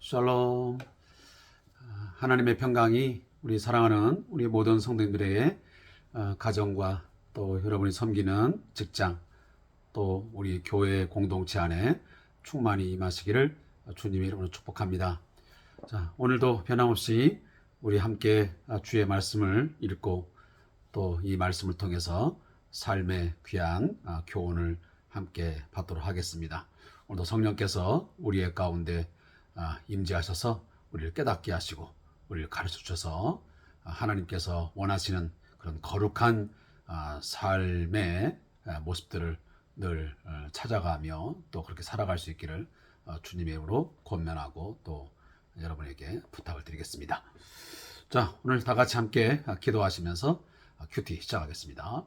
샬롬. 하나님의 평강이 우리 사랑하는 우리 모든 성도님들에게 가정과 또 여러분이 섬기는 직장 또 우리 교회 공동체 안에 충만히 임하시기를 주님의 이름으로 축복합니다. 자, 오늘도 변함없이 우리 함께 주의 말씀을 읽고 또 이 말씀을 통해서 삶의 귀한 교훈을 함께 받도록 하겠습니다. 오늘도 성령께서 우리의 가운데 임재하셔서 우리를 깨닫게 하시고 우리를 가르쳐 주셔서 하나님께서 원하시는 그런 거룩한 삶의 모습들을 늘 찾아가며 또 그렇게 살아갈 수 있기를 주님의 이름으로 권면하고 또 여러분에게 부탁을 드리겠습니다. 자, 오늘 다 같이 함께 기도하시면서 큐티 시작하겠습니다.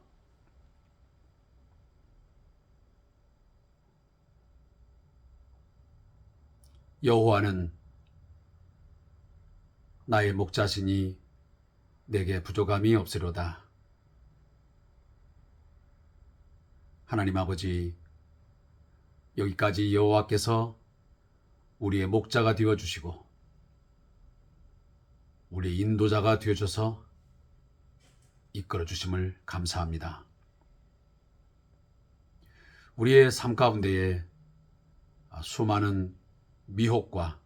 여호와는 나의 목자시니 내게 부족함이 없으로다. 하나님 아버지, 여기까지 여호와께서 우리의 목자가 되어주시고 우리의 인도자가 되어줘서 이끌어주심을 감사합니다. 우리의 삶 가운데에 수많은 미혹과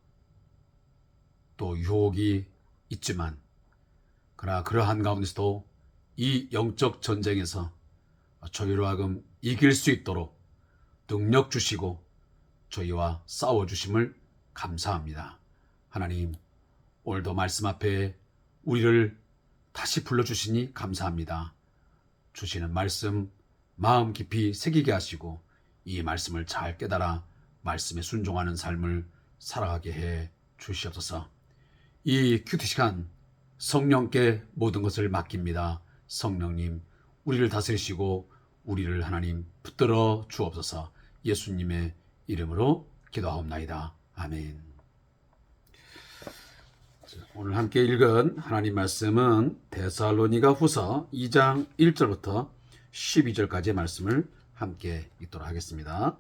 또 유혹이 있지만 그러나 그러한 가운데서도 이 영적 전쟁에서 저희로 하여금 이길 수 있도록 능력 주시고 저희와 싸워주심을 감사합니다. 하나님, 오늘도 말씀 앞에 우리를 다시 불러주시니 감사합니다. 주시는 말씀 마음 깊이 새기게 하시고 이 말씀을 잘 깨달아 말씀에 순종하는 삶을 살아가게 해 주시옵소서. 이 큐티 시간 성령께 모든 것을 맡깁니다. 성령님, 우리를 다스리시고 우리를 하나님 붙들어 주옵소서. 예수님의 이름으로 기도하옵나이다. 아멘. 오늘 함께 읽은 하나님 말씀은 데살로니가 후서 2장 1절부터 12절까지의 말씀을 함께 읽도록 하겠습니다.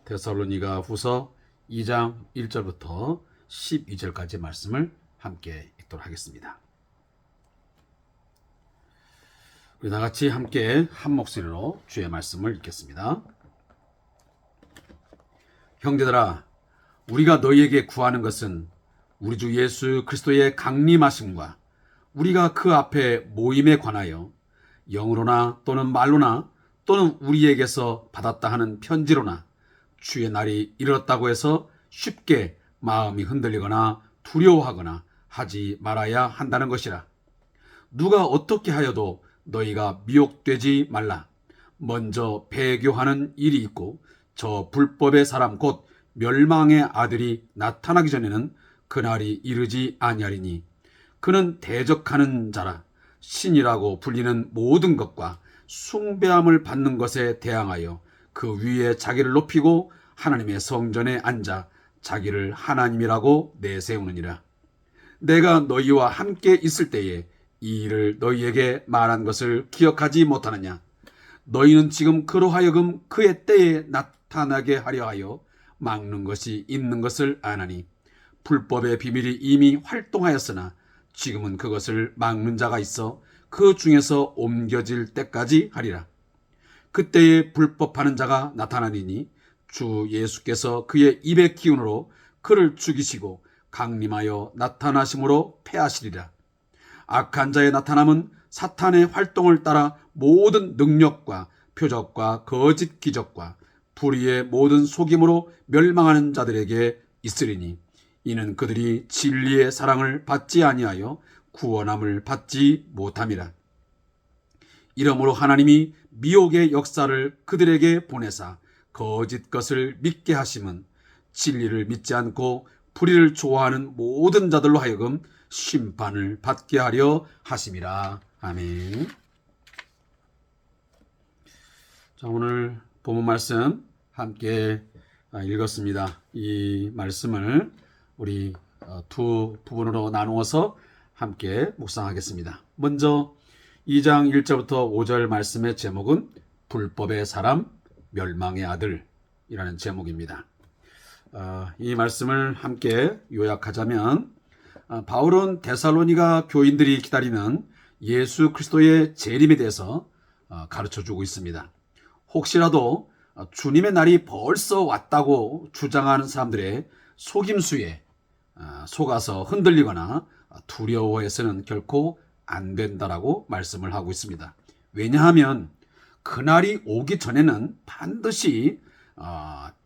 데살로니가 후서 2장 1절부터 12절까지의 말씀을 함께 읽도록 하겠습니다. 우리 다같이 함께 한 목소리로 주의 말씀을 읽겠습니다. 형제들아, 우리가 너희에게 구하는 것은 우리 주 예수 그리스도의 강림하심과 우리가 그 앞에 모임에 관하여 영으로나 또는 말로나 또는 우리에게서 받았다 하는 편지로나 주의 날이 이르렀다고 해서 쉽게 마음이 흔들리거나 두려워하거나 하지 말아야 한다는 것이라. 누가 어떻게 하여도 너희가 미혹되지 말라. 먼저 배교하는 일이 있고 저 불법의 사람 곧 멸망의 아들이 나타나기 전에는 그날이 이르지 아니하리니 그는 대적하는 자라. 신이라고 불리는 모든 것과 숭배함을 받는 것에 대항하여 그 위에 자기를 높이고 하나님의 성전에 앉아 자기를 하나님이라고 내세우느니라. 내가 너희와 함께 있을 때에 이 일을 너희에게 말한 것을 기억하지 못하느냐. 너희는 지금 그로 하여금 그의 때에 나타나게 하려 하여 막는 것이 있는 것을 아나니 불법의 비밀이 이미 활동하였으나 지금은 그것을 막는 자가 있어 그 중에서 옮겨질 때까지 하리라. 그때에 불법하는 자가 나타나리니 주 예수께서 그의 입의 기운으로 그를 죽이시고 강림하여 나타나심으로 패하시리라. 악한 자의 나타남은 사탄의 활동을 따라 모든 능력과 표적과 거짓 기적과 불의의 모든 속임으로 멸망하는 자들에게 있으리니 이는 그들이 진리의 사랑을 받지 아니하여 구원함을 받지 못함이라. 이러므로 하나님이 미혹의 역사를 그들에게 보내사 거짓 것을 믿게 하심은 진리를 믿지 않고 불의를 좋아하는 모든 자들로 하여금 심판을 받게 하려 하심이라. 아멘. 자, 오늘 본문 말씀 함께 읽었습니다. 이 말씀을 우리 두 부분으로 나누어서 함께 묵상하겠습니다. 먼저 2장 1절부터 5절 말씀의 제목은 불법의 사람, 멸망의 아들이라는 제목입니다. 이 말씀을 함께 요약하자면 바울은 데살로니가 교인들이 기다리는 예수 그리스도의 재림에 대해서 가르쳐주고 있습니다. 혹시라도 주님의 날이 벌써 왔다고 주장하는 사람들의 속임수에 속아서 흔들리거나 두려워해서는 결코 안 된다라고 말씀을 하고 있습니다. 왜냐하면 그날이 오기 전에는 반드시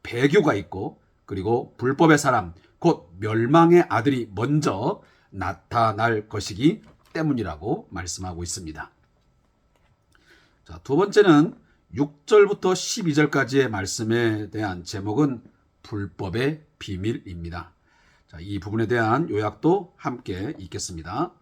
배교가 있고 그리고 불법의 사람 곧 멸망의 아들이 먼저 나타날 것이기 때문이라고 말씀하고 있습니다. 자, 두 번째는 6절부터 12절까지의 말씀에 대한 제목은 불법의 비밀입니다. 자, 이 부분에 대한 요약도 함께 읽겠습니다.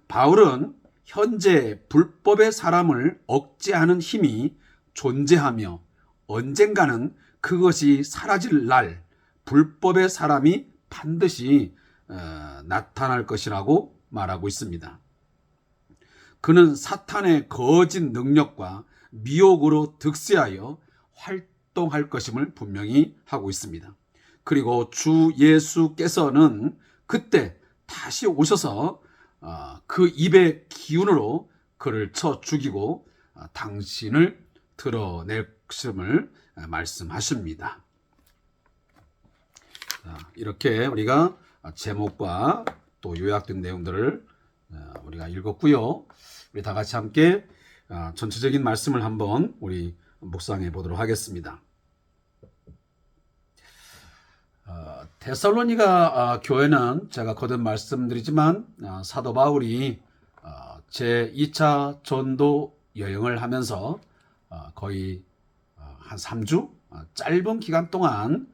바울은 현재 불법의 사람을 억제하는 힘이 존재하며 언젠가는 그것이 사라질 날 불법의 사람이 반드시 나타날 것이라고 말하고 있습니다. 그는 사탄의 거짓 능력과 미혹으로 득세하여 활동할 것임을 분명히 하고 있습니다. 그리고 주 예수께서는 그때 다시 오셔서 그 입의 기운으로 그를 쳐 죽이고 당신을 드러낼 것임을 말씀하십니다. 이렇게 우리가 제목과 또 요약된 내용들을 우리가 읽었고요. 우리 다 같이 함께 전체적인 말씀을 한번 우리 묵상해 보도록 하겠습니다. 데살로니가 교회는 제가 거듭 말씀드리지만 사도 바울이 제2차 전도 여행을 하면서 거의 한 3주 짧은 기간 동안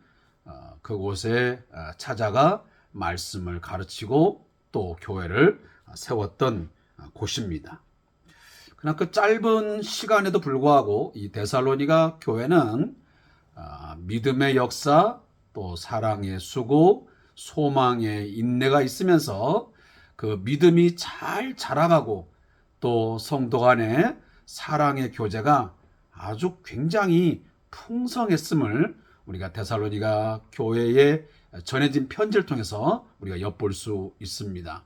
그곳에 찾아가 말씀을 가르치고 또 교회를 세웠던 곳입니다. 그러나 그 짧은 시간에도 불구하고 이 데살로니가 교회는 믿음의 역사, 또 사랑의 수고, 소망의 인내가 있으면서 그 믿음이 잘 자라가고 또 성도 간의 사랑의 교제가 아주 굉장히 풍성했음을 우리가 데살로니가 교회에 전해진 편지를 통해서 우리가 엿볼 수 있습니다.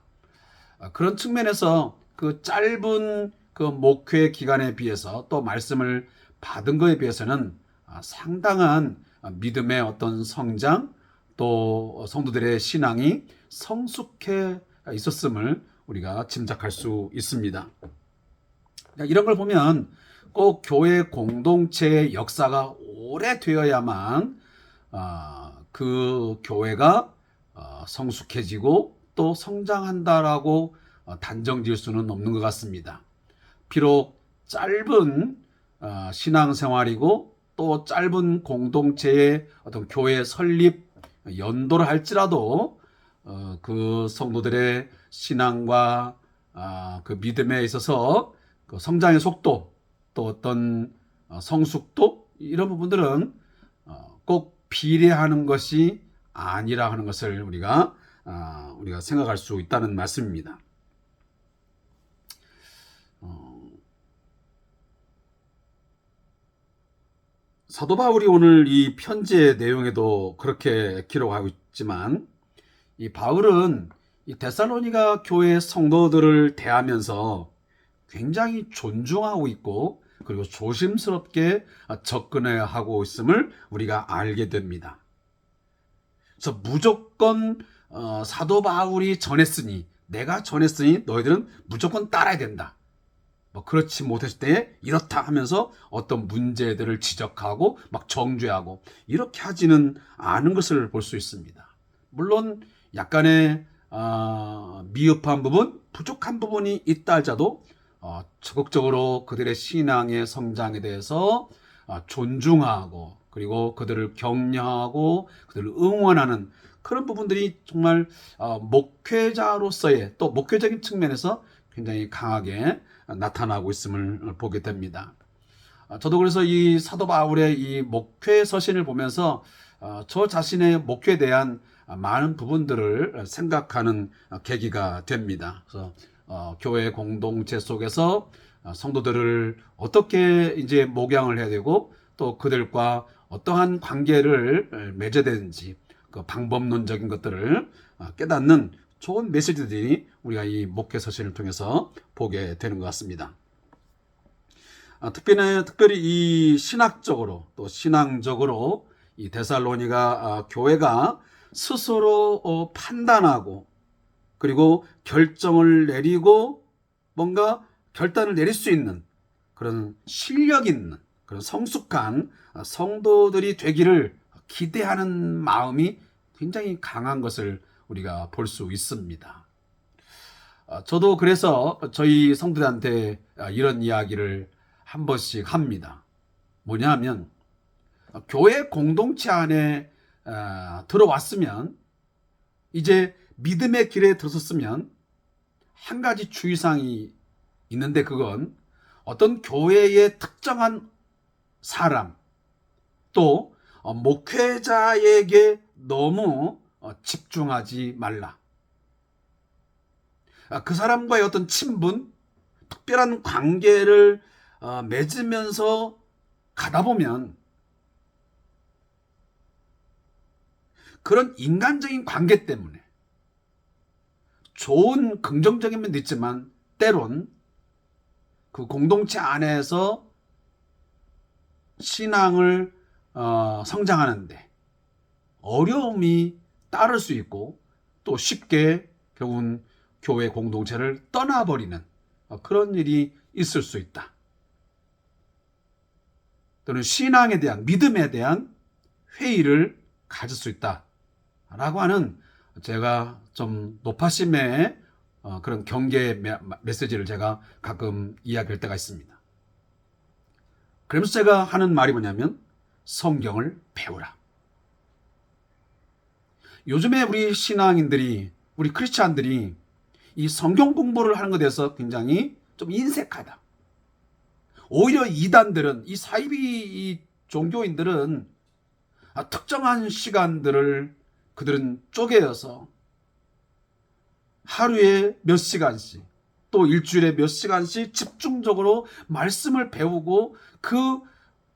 그런 측면에서 그 짧은 그 목회 기간에 비해서 또 말씀을 받은 것에 비해서는 상당한 믿음의 어떤 성장 또 성도들의 신앙이 성숙해 있었음을 우리가 짐작할 수 있습니다. 이런 걸 보면 꼭 교회 공동체의 역사가 오래되어야만 그 교회가 성숙해지고 또 성장한다라고 단정 지을 수는 없는 것 같습니다. 비록 짧은 신앙생활이고 또 짧은 공동체의 어떤 교회 설립 연도를 할지라도 그 성도들의 신앙과 그 믿음에 있어서 그 성장의 속도 또 어떤 성숙도 이런 부분들은 꼭 비례하는 것이 아니라 하는 것을 우리가 생각할 수 있다는 말씀입니다. 사도 바울이 오늘 이 편지의 내용에도 그렇게 기록하고 있지만 이 바울은 이 데살로니가 교회 성도들을 대하면서 굉장히 존중하고 있고 그리고 조심스럽게 접근해야 하고 있음을 우리가 알게 됩니다. 그래서 무조건 사도 바울이 전했으니 내가 전했으니 너희들은 무조건 따라야 된다. 그렇지 못했을 때 이렇다 하면서 어떤 문제들을 지적하고 막 정죄하고 이렇게 하지는 않은 것을 볼 수 있습니다. 물론 약간의 미흡한 부분, 부족한 부분이 있다 할지라도 적극적으로 그들의 신앙의 성장에 대해서 존중하고 그리고 그들을 격려하고 그들을 응원하는 그런 부분들이 정말 목회자로서의 또 목회적인 측면에서 굉장히 강하게 나타나고 있음을 보게 됩니다. 저도 그래서 이 사도 바울의 이 목회 서신을 보면서 저 자신의 목회에 대한 많은 부분들을 생각하는 계기가 됩니다. 그래서 교회 공동체 속에서 성도들을 어떻게 이제 목양을 해야 되고 또 그들과 어떠한 관계를 맺어야 되는지 그 방법론적인 것들을 깨닫는 좋은 메시지들이 우리가 이 목회 서신을 통해서 보게 되는 것 같습니다. 특별히 이 신학적으로 또 신앙적으로 이 데살로니가 교회가 스스로 판단하고 그리고 결정을 내리고 뭔가 결단을 내릴 수 있는 그런 실력 있는 그런 성숙한 성도들이 되기를 기대하는 마음이 굉장히 강한 것을 우리가 볼 수 있습니다. 저도 그래서 저희 성도들한테 이런 이야기를 한 번씩 합니다. 뭐냐 하면 교회 공동체 안에 들어왔으면 이제 믿음의 길에 들어섰으면 한 가지 주의사항이 있는데 그건 어떤 교회의 특정한 사람 또 목회자에게 너무 집중하지 말라. 그 사람과의 어떤 친분, 특별한 관계를 맺으면서 가다 보면 그런 인간적인 관계 때문에 좋은 긍정적인 면도 있지만 때론 그 공동체 안에서 신앙을 성장하는데 어려움이 따를 수 있고 또 쉽게 결국은 교회 공동체를 떠나버리는 그런 일이 있을 수 있다. 또는 신앙에 대한 믿음에 대한 회의를 가질 수 있다라고 하는 제가 좀 높아심의 그런 경계 메시지를 제가 가끔 이야기할 때가 있습니다. 그러면서 제가 하는 말이 뭐냐면 성경을 배우라. 요즘에 우리 신앙인들이 우리 크리스찬들이 이 성경 공부를 하는 것에 대해서 굉장히 좀 인색하다. 오히려 이단들은 이 사이비 종교인들은 특정한 시간들을 그들은 쪼개어서 하루에 몇 시간씩 또 일주일에 몇 시간씩 집중적으로 말씀을 배우고 그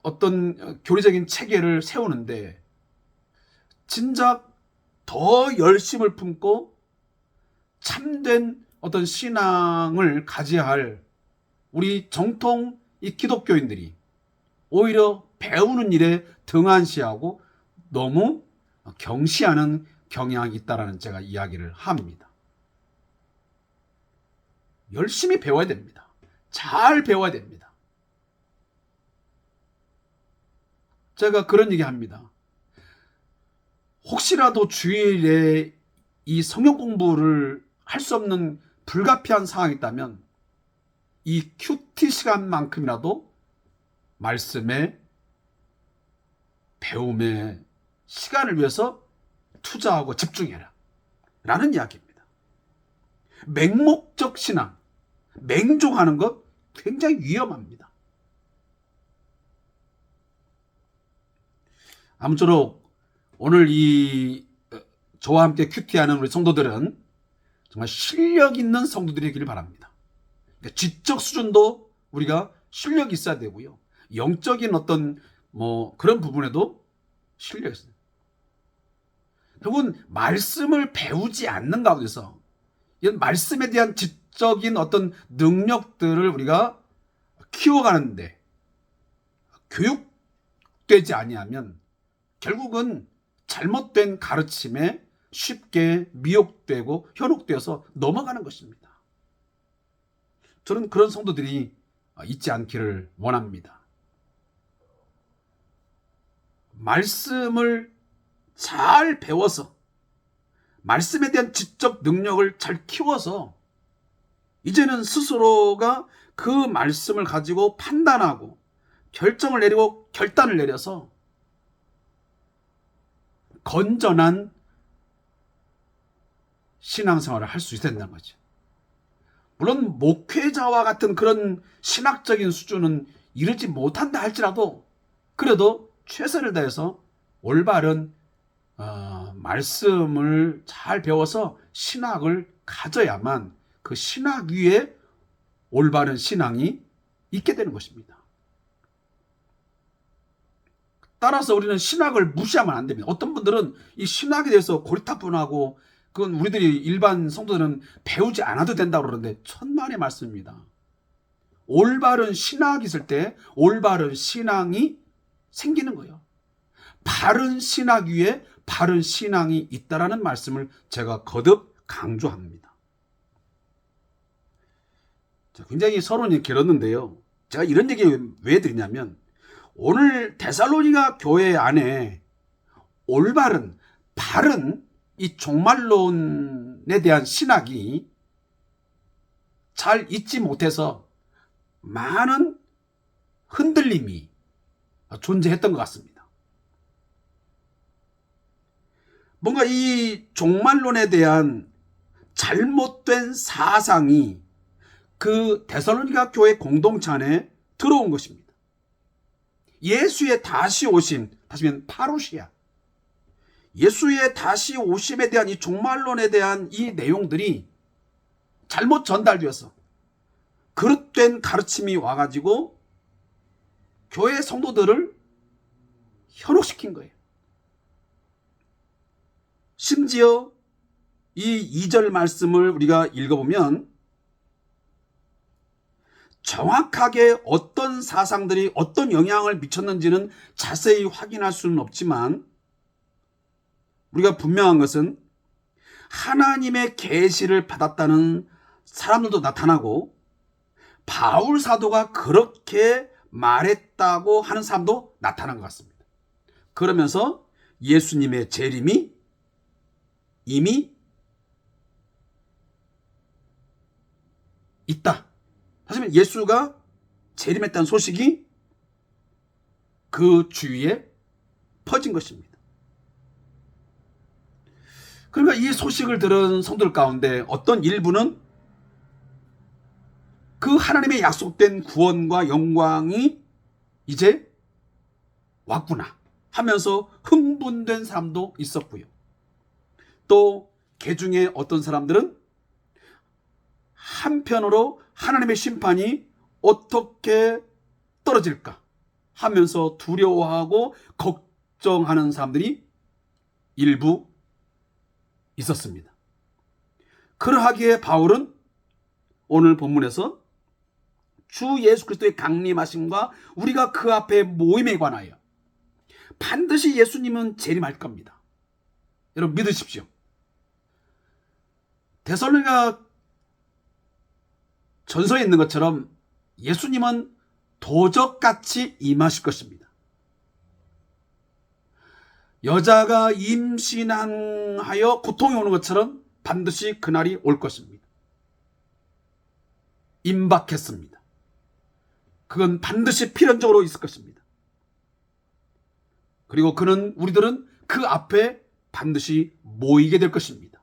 어떤 교리적인 체계를 세우는데 진작 더 열심을 품고 참된 어떤 신앙을 가져야 할 우리 정통 이 기독교인들이 오히려 배우는 일에 등한시하고 너무 경시하는 경향이 있다라는 제가 이야기를 합니다. 열심히 배워야 됩니다. 잘 배워야 됩니다. 제가 그런 얘기 합니다. 혹시라도 주일에 이 성경 공부를 할 수 없는 불가피한 상황이 있다면 이 큐티 시간만큼이라도 말씀의 배움의 시간을 위해서 투자하고 집중해라 라는 이야기입니다. 맹목적 신앙, 맹종하는 것 굉장히 위험합니다. 아무쪼록 오늘 저와 함께 큐티하는 우리 성도들은 정말 실력 있는 성도들이기를 바랍니다. 그러니까 지적 수준도 우리가 실력이 있어야 되고요. 영적인 어떤 그런 부분에도 실력이 있어요. 결국은 말씀을 배우지 않는 가운데서 이런 말씀에 대한 지적인 어떤 능력들을 우리가 키워가는데 교육되지 아니하면 결국은 잘못된 가르침에 쉽게 미혹되고 현혹되어서 넘어가는 것입니다. 저는 그런 성도들이 있지 않기를 원합니다. 말씀을 잘 배워서 말씀에 대한 지적 능력을 잘 키워서 이제는 스스로가 그 말씀을 가지고 판단하고 결정을 내리고 결단을 내려서 건전한 신앙생활을 할 수 있어야 된다는 거죠. 물론 목회자와 같은 그런 신학적인 수준은 이르지 못한다 할지라도 그래도 최선을 다해서 올바른 말씀을 잘 배워서 신학을 가져야만 그 신학 위에 올바른 신앙이 있게 되는 것입니다. 따라서 우리는 신학을 무시하면 안 됩니다. 어떤 분들은 이 신학에 대해서 고리타분하고 그건 우리들이 일반 성도들은 배우지 않아도 된다고 그러는데 천만의 말씀입니다. 올바른 신학이 있을 때 올바른 신앙이 생기는 거예요. 바른 신학 위에 바른 신앙이 있다라는 말씀을 제가 거듭 강조합니다. 자, 굉장히 서론이 길었는데요. 제가 이런 얘기 왜 드리냐면 오늘 데살로니가 교회 안에 올바른 바른 이 종말론에 대한 신학이 잘 잊지 못해서 많은 흔들림이 존재했던 것 같습니다. 뭔가 이 종말론에 대한 잘못된 사상이 그 데살로니가 교회 공동체 안에 들어온 것입니다. 예수의 다시 오심, 다시 말하면 파루시아, 예수의 다시 오심에 대한 이 종말론에 대한 이 내용들이 잘못 전달되어서 그릇된 가르침이 와가지고 교회 성도들을 현혹시킨 거예요. 심지어 이 2절 말씀을 우리가 읽어보면 정확하게 어떤 사상들이 어떤 영향을 미쳤는지는 자세히 확인할 수는 없지만 우리가 분명한 것은 하나님의 계시를 받았다는 사람들도 나타나고 바울 사도가 그렇게 말했다고 하는 사람도 나타난 것 같습니다. 그러면서 예수님의 재림이 이미 있다. 다시 말하면 예수가 재림했다는 소식이 그 주위에 퍼진 것입니다. 그러니까 이 소식을 들은 성도들 가운데 어떤 일부는 그 하나님의 약속된 구원과 영광이 이제 왔구나 하면서 흥분된 사람도 있었고요. 또 그 중에 어떤 사람들은 한편으로 하나님의 심판이 어떻게 떨어질까 하면서 두려워하고 걱정하는 사람들이 일부 있었습니다. 그러하기에 바울은 오늘 본문에서 주 예수 그리스도의 강림하심과 우리가 그 앞에 모임에 관하여 반드시 예수님은 재림할 겁니다. 여러분 믿으십시오. 데살로니가 전서에 있는 것처럼 예수님은 도적같이 임하실 것입니다. 여자가 임신하여 고통이 오는 것처럼 반드시 그날이 올 것입니다. 임박했습니다. 그건 반드시 필연적으로 있을 것입니다. 그리고 우리들은 그 앞에 반드시 모이게 될 것입니다.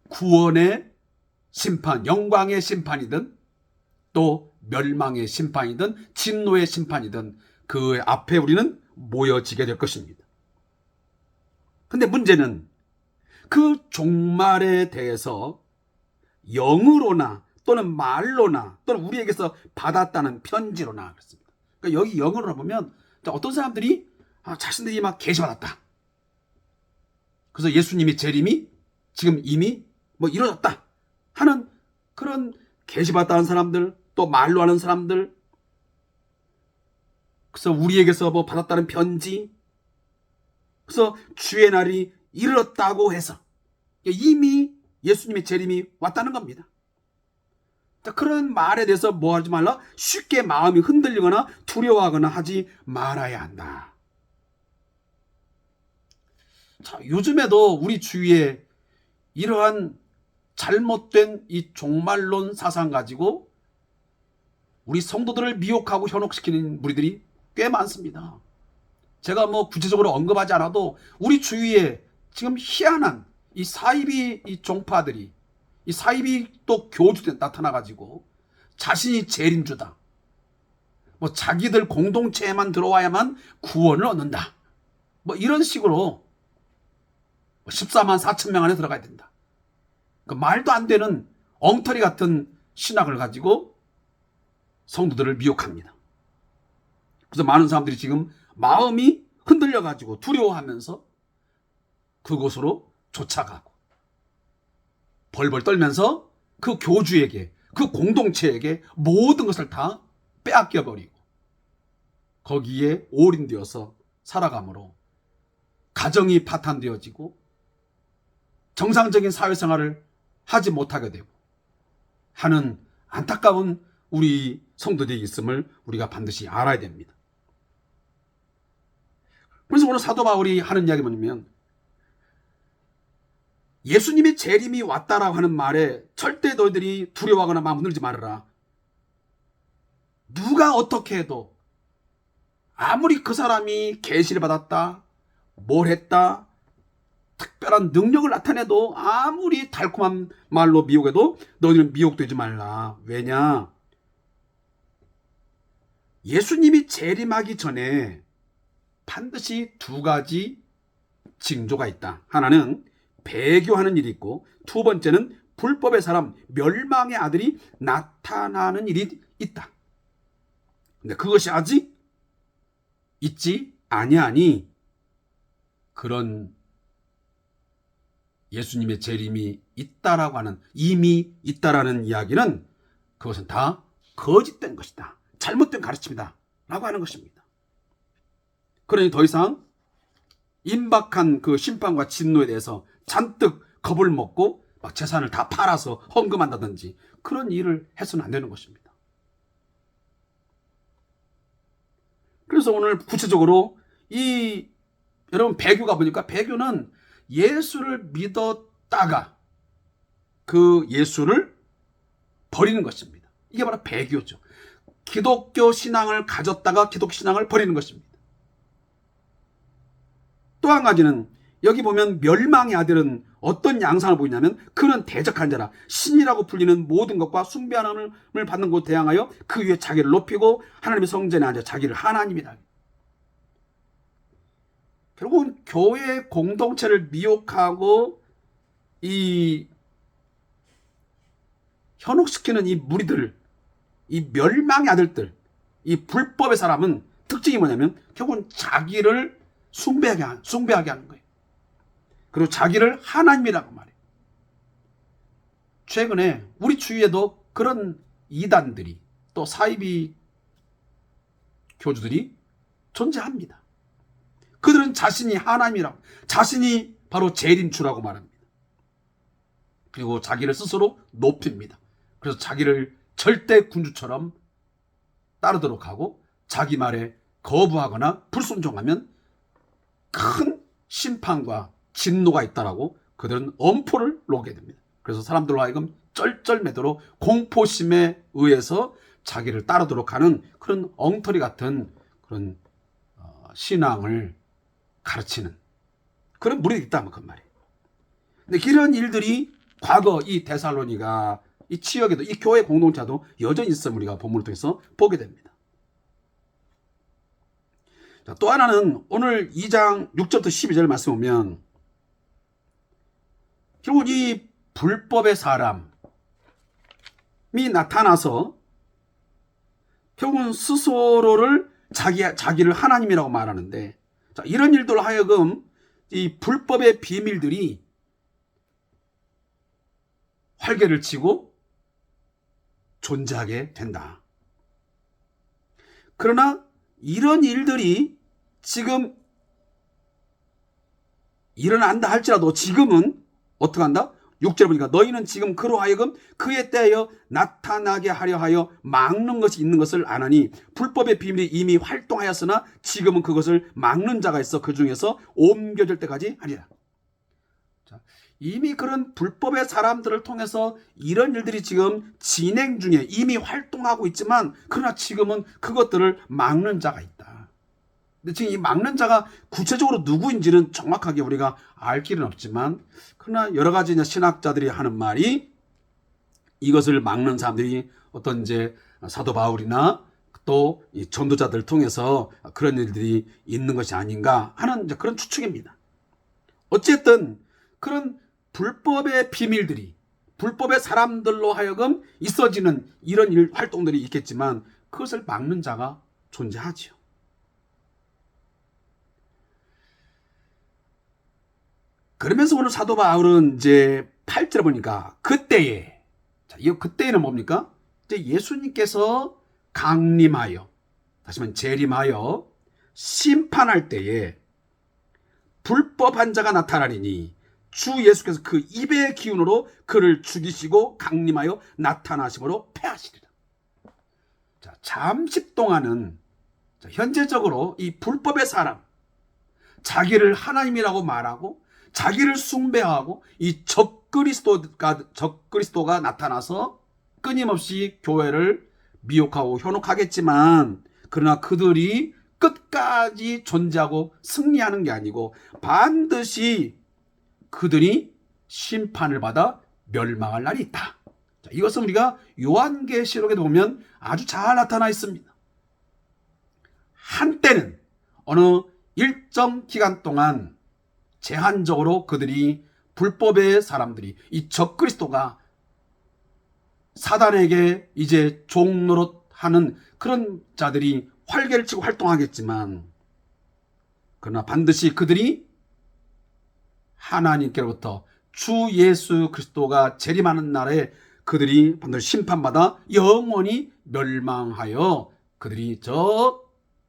구원의 심판, 영광의 심판이든 또 멸망의 심판이든 진노의 심판이든 그 앞에 우리는 모여지게 될 것입니다. 근데 문제는 그 종말에 대해서 영으로나 또는 말로나 또는 우리에게서 받았다는 편지로나 그렇습니다. 그러니까 여기 영으로 보면 어떤 사람들이 자신들이 막 계시받았다. 그래서 예수님의 재림이 지금 이미 이루어졌다 하는 그런 계시받았다는 사람들, 또 말로 하는 사람들, 그래서 우리에게서 받았다는 편지, 그래서 주의 날이 이르렀다고 해서 이미 예수님의 재림이 왔다는 겁니다. 그런 말에 대해서 하지 말라? 쉽게 마음이 흔들리거나 두려워하거나 하지 말아야 한다. 자, 요즘에도 우리 주위에 이러한 잘못된 이 종말론 사상 가지고 우리 성도들을 미혹하고 현혹시키는 무리들이 꽤 많습니다. 제가 구체적으로 언급하지 않아도 우리 주위에 지금 희한한 이 사이비 이 종파들이, 이 사이비 또 교주들 나타나가지고 자신이 재림주다, 자기들 공동체에만 들어와야만 구원을 얻는다, 이런 식으로 14만 4천 명 안에 들어가야 된다. 말도 안 되는 엉터리 같은 신학을 가지고 성도들을 미혹합니다. 그래서 많은 사람들이 지금 마음이 흔들려가지고 두려워하면서 그곳으로 쫓아가고 벌벌 떨면서 그 교주에게, 그 공동체에게 모든 것을 다 빼앗겨버리고 거기에 올인되어서 살아가므로 가정이 파탄되어지고 정상적인 사회생활을 하지 못하게 되고 하는 안타까운 우리 성도들이 있음을 우리가 반드시 알아야 됩니다. 그래서 오늘 사도 바울이 하는 이야기 뭐냐면, 예수님의 재림이 왔다라고 하는 말에 절대 너희들이 두려워하거나 마음 흔들지 말아라. 누가 어떻게 해도, 아무리 그 사람이 계시를 받았다, 뭘 했다, 특별한 능력을 나타내도, 아무리 달콤한 말로 미혹해도 너희들은 미혹되지 말라. 왜냐? 예수님이 재림하기 전에 반드시 두 가지 징조가 있다. 하나는 배교하는 일이 있고, 두 번째는 불법의 사람, 멸망의 아들이 나타나는 일이 있다. 근데 그것이 아직 있지 아니하니 그런 예수님의 재림이 있다라고 하는, 이미 있다라는 이야기는 그것은 다 거짓된 것이다, 잘못된 가르침이다 라고 하는 것입니다. 그러니 더 이상 임박한 그 심판과 진노에 대해서 잔뜩 겁을 먹고 막 재산을 다 팔아서 헌금한다든지 그런 일을 해서는 안 되는 것입니다. 그래서 오늘 구체적으로 여러분 배교가 보니까, 배교는 예수를 믿었다가 그 예수를 버리는 것입니다. 이게 바로 배교죠. 기독교 신앙을 가졌다가 기독교 신앙을 버리는 것입니다. 또 한 가지는, 여기 보면 멸망의 아들은 어떤 양상을 보이냐면, 그는 대적한 자라 신이라고 불리는 모든 것과 숭배하는 을 받는 곳 대항하여 그 위에 자기를 높이고 하나님의 성전에 앉아 자기를 하나님이다. 결국은 교회 공동체를 미혹하고 현혹시키는 이 무리들, 이 멸망의 아들들, 이 불법의 사람은 특징이 뭐냐면 결국은 자기를 숭배하게 하는 거예요. 그리고 자기를 하나님이라고 말해요. 최근에 우리 주위에도 그런 이단들이, 또 사이비 교주들이 존재합니다. 그들은 자신이 하나님이라고, 자신이 바로 재림주라고 말합니다. 그리고 자기를 스스로 높입니다. 그래서 자기를 절대 군주처럼 따르도록 하고, 자기 말에 거부하거나 불순종하면 큰 심판과 진노가 있다라고 그들은 엄포를 놓게 됩니다. 그래서 사람들로 하여금 쩔쩔매도록 공포심에 의해서 자기를 따르도록 하는 그런 엉터리 같은 그런 신앙을 가르치는 그런 무리들이 있다면 그 말이에요. 근데 이런 일들이 과거 이 데살로니가 이 지역에도, 이 교회 공동체도 여전히 있음을 우리가 본문을 통해서 보게 됩니다. 자, 또 하나는 오늘 2장 6절부터 12절 말씀 보면, 결국 이 불법의 사람이 나타나서 결국은 스스로를 자기를 하나님이라고 말하는데, 자, 이런 일들로 하여금 이 불법의 비밀들이 활개를 치고 존재하게 된다. 그러나 이런 일들이 지금 일어난다 할지라도 지금은 어떻게 한다? 6절 보니까 너희는 지금 그로 하여금 그의 때에 나타나게 하려 하여 막는 것이 있는 것을 아나니 불법의 비밀이 이미 활동하였으나 지금은 그것을 막는 자가 있어 그 중에서 옮겨질 때까지 하리라. 자, 이미 그런 불법의 사람들을 통해서 이런 일들이 지금 진행 중에 이미 활동하고 있지만, 그러나 지금은 그것들을 막는 자가 있다. 근데 지금 이 막는 자가 구체적으로 누구인지는 정확하게 우리가 알 길은 없지만, 그러나 여러 가지 신학자들이 하는 말이, 이것을 막는 사람들이 어떤 이제 사도 바울이나 또 이 전도자들을 통해서 그런 일들이 있는 것이 아닌가 하는 이제 그런 추측입니다. 어쨌든 그런 불법의 비밀들이, 불법의 사람들로 하여금 있어지는 이런 활동들이 있겠지만 그것을 막는 자가 존재하지요. 그러면서 오늘 사도 바울은 이제 8절에 보니까 그때에, 자, 이 그때에는 뭡니까? 이제 예수님께서 강림하여, 다시 말하면 재림하여 심판할 때에 불법한 자가 나타나리니 주 예수께서 그 입의 기운으로 그를 죽이시고 강림하여 나타나심으로 패하시리라. 자, 잠시 동안은, 자, 현재적으로 이 불법의 사람, 자기를 하나님이라고 말하고 자기를 숭배하고 이 적그리스도가 나타나서 끊임없이 교회를 미혹하고 현혹하겠지만, 그러나 그들이 끝까지 존재하고 승리하는 게 아니고 반드시 그들이 심판을 받아 멸망할 날이 있다. 자, 이것은 우리가 요한계시록에 보면 아주 잘 나타나 있습니다. 한때는 어느 일정 기간 동안 제한적으로 그들이, 불법의 사람들이, 이 적그리스도가 사단에게 이제 종노릇하는 그런 자들이 활개를 치고 활동하겠지만, 그러나 반드시 그들이 하나님께로부터 주 예수 그리스도가 재림하는 날에 그들이 반드시 심판받아 영원히 멸망하여 그들이 저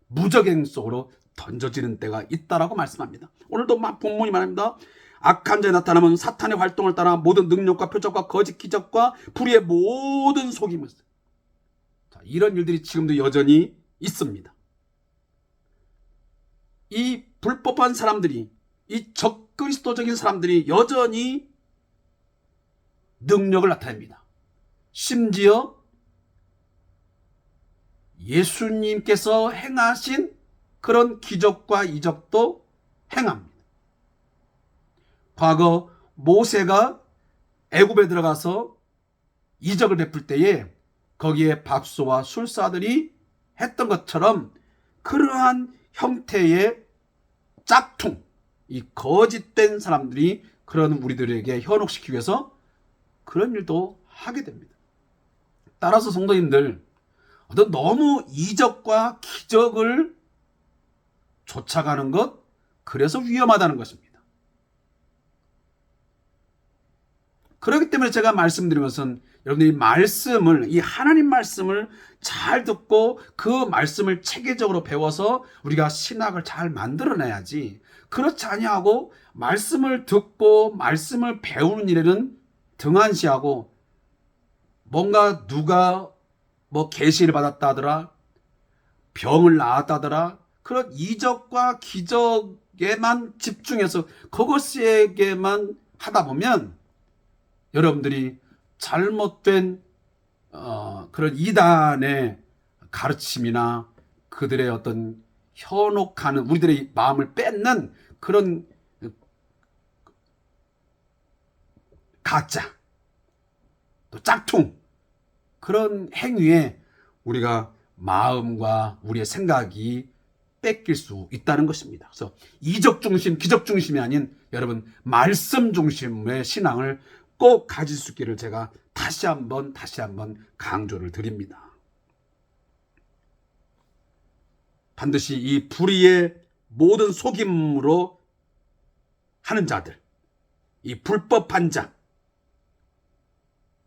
무적행 속으로 던져지는 때가 있다라고 말씀합니다. 오늘도 본문이 말합니다. 악한 자에 나타나면 사탄의 활동을 따라 모든 능력과 표적과 거짓 기적과 불의의 모든 속임을, 자, 이런 일들이 지금도 여전히 있습니다. 이 불법한 사람들이, 이 적그리스도적인 사람들이 여전히 능력을 나타냅니다. 심지어 예수님께서 행하신 그런 기적과 이적도 행합니다. 과거 모세가 애굽에 들어가서 이적을 베풀 때에 거기에 박수와 술사들이 했던 것처럼 그러한 형태의 짝퉁, 이 거짓된 사람들이 그런 우리들에게 현혹시키기 위해서 그런 일도 하게 됩니다. 따라서 성도님들, 너무 이적과 기적을 쫓아가는 것, 그래서 위험하다는 것입니다. 그렇기 때문에 제가 말씀드리면서 여러분들이 말씀을, 이 하나님 말씀을 잘 듣고 그 말씀을 체계적으로 배워서 우리가 신학을 잘 만들어내야지, 그렇지 아니하고 말씀을 듣고 말씀을 배우는 일에는 등한시하고, 뭔가 누가 뭐 계시를 받았다 하더라, 병을 나았다더라, 그런 이적과 기적에만 집중해서 그것에게만 하다 보면 여러분들이 잘못된 그런 이단의 가르침이나 그들의 어떤 현혹하는, 우리들의 마음을 뺏는 그런 가짜, 또 짝퉁, 그런 행위에 우리가 마음과 우리의 생각이 뺏길 수 있다는 것입니다. 그래서 이적 중심, 기적 중심이 아닌 여러분 말씀 중심의 신앙을 꼭 가질 수 있기를 제가 다시 한번 강조를 드립니다. 반드시 이 불의의 모든 속임으로 하는 자들, 이 불법한 자,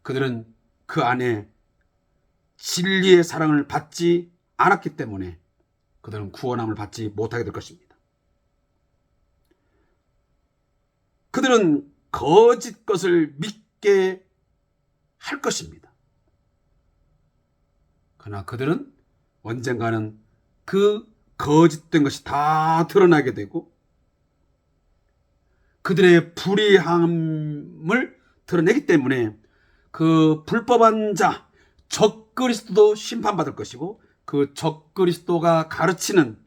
그들은 그 안에 진리의 사랑을 받지 않았기 때문에 그들은 구원함을 받지 못하게 될 것입니다. 그들은 거짓 것을 믿게 할 것입니다. 그러나 그들은 언젠가는 그 거짓된 것이 다 드러나게 되고 그들의 불의함을 드러내기 때문에 그 불법한 자, 적그리스도도 심판받을 것이고, 그 적그리스도가 가르치는,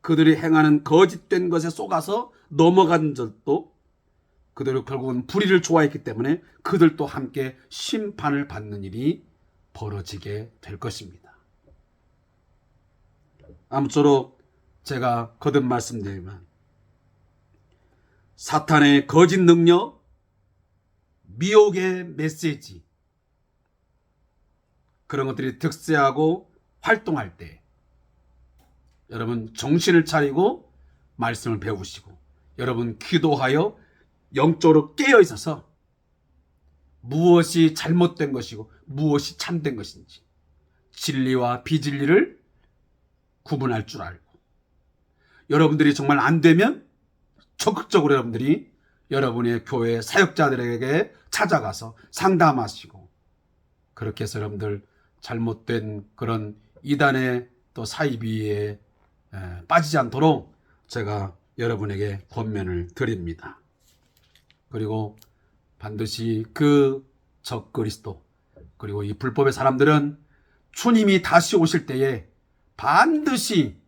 그들이 행하는 거짓된 것에 속아서 넘어간 자도 그들은 결국은 불의를 좋아했기 때문에 그들도 함께 심판을 받는 일이 벌어지게 될 것입니다. 아무쪼록 제가 거듭 말씀드리면 사탄의 거짓 능력, 미혹의 메시지, 그런 것들이 득세하고 활동할 때 여러분 정신을 차리고 말씀을 배우시고, 여러분 기도하여 영적으로 깨어 있어서 무엇이 잘못된 것이고 무엇이 참된 것인지 진리와 비진리를 구분할 줄 알고, 여러분들이 정말 안 되면 적극적으로 여러분들이 여러분의 교회 사역자들에게 찾아가서 상담하시고, 그렇게 해서 여러분들 잘못된 그런 이단의 또 사이비에 빠지지 않도록 제가 여러분에게 권면을 드립니다. 그리고 반드시 그 적그리스도 그리고 이 불법의 사람들은 주님이 다시 오실 때에 반드시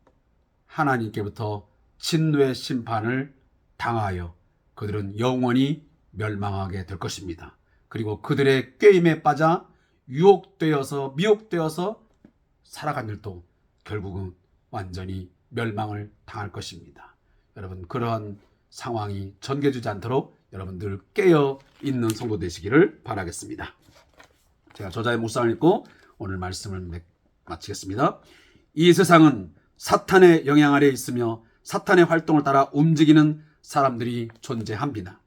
하나님께부터 진노의 심판을 당하여 그들은 영원히 멸망하게 될 것입니다. 그리고 그들의 꾀임에 빠져 유혹되어서 미혹되어서 살아간 일도 결국은 완전히 멸망을 당할 것입니다. 여러분, 그러한 상황이 전개되지 않도록 여러분들 깨어 있는 성도 되시기를 바라겠습니다. 제가 저자의 묵상을 읽고 오늘 말씀을 마치겠습니다. 이 세상은 사탄의 영향 아래에 있으며 사탄의 활동을 따라 움직이는 사람들이 존재합니다.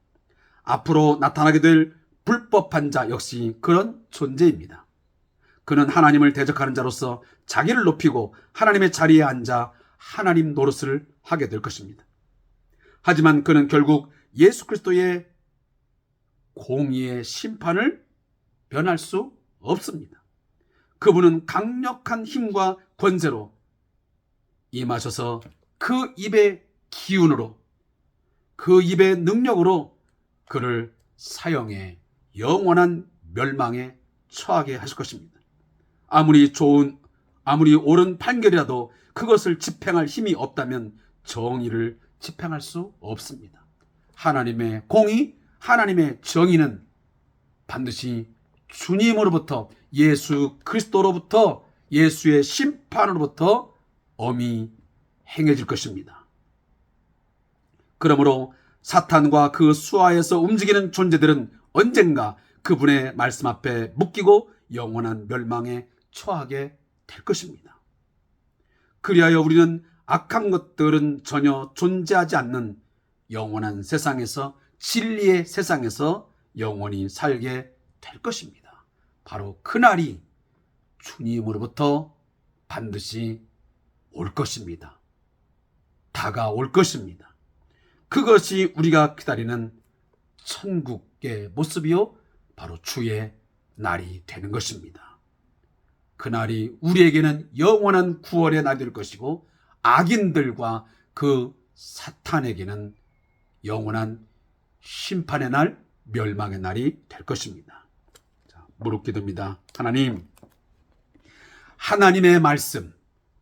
앞으로 나타나게 될 불법한 자 역시 그런 존재입니다. 그는 하나님을 대적하는 자로서 자기를 높이고 하나님의 자리에 앉아 하나님 노릇을 하게 될 것입니다. 하지만 그는 결국 예수 그리스도의 공의의 심판을 면할 수 없습니다. 그분은 강력한 힘과 권세로 임하셔서 그 입의 기운으로, 그 입의 능력으로 그를 사형해 영원한 멸망에 처하게 하실 것입니다. 아무리 옳은 판결이라도 그것을 집행할 힘이 없다면 정의를 집행할 수 없습니다. 하나님의 공의, 하나님의 정의는 반드시 주님으로부터, 예수 그리스도로부터, 예수의 심판으로부터 엄히 행해질 것입니다. 그러므로 사탄과 그 수하에서 움직이는 존재들은 언젠가 그분의 말씀 앞에 묶이고 영원한 멸망에 처하게 될 것입니다. 그리하여 우리는 악한 것들은 전혀 존재하지 않는 영원한 세상에서, 진리의 세상에서 영원히 살게 될 것입니다. 바로 그날이 주님으로부터 반드시 올 것입니다. 다가올 것입니다. 그것이 우리가 기다리는 천국의 모습이요, 바로 주의 날이 되는 것입니다. 그날이 우리에게는 영원한 구원의 날이 될 것이고, 악인들과 그 사탄에게는 영원한 심판의 날, 멸망의 날이 될 것입니다. 자, 무릎 기도입니다. 하나님, 하나님의 말씀,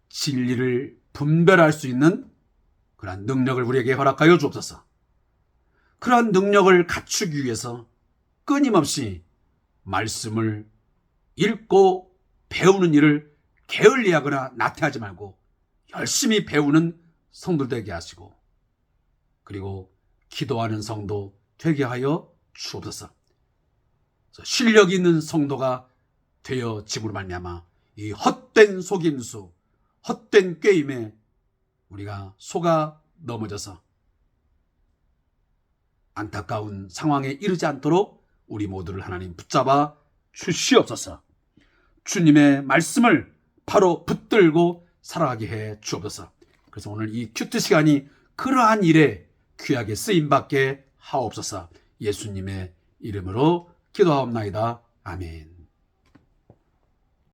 진리를 분별할 수 있는 그러한 능력을 우리에게 허락하여 주옵소서. 그러한 능력을 갖추기 위해서 끊임없이 말씀을 읽고 배우는 일을 게을리하거나 나태하지 말고 열심히 배우는 성도 되게 하시고, 그리고 기도하는 성도 되게 하여 주옵소서. 실력 있는 성도가 되어짐으로 말미암아 이 헛된 속임수, 헛된 꾀임에 우리가 속아 넘어져서 안타까운 상황에 이르지 않도록 우리 모두를 하나님 붙잡아 주시옵소서. 주님의 말씀을 바로 붙들고 살아가게 해 주옵소서. 그래서 오늘 이 큐트 시간이 그러한 일에 귀하게 쓰임받게 하옵소서. 예수님의 이름으로 기도하옵나이다. 아멘.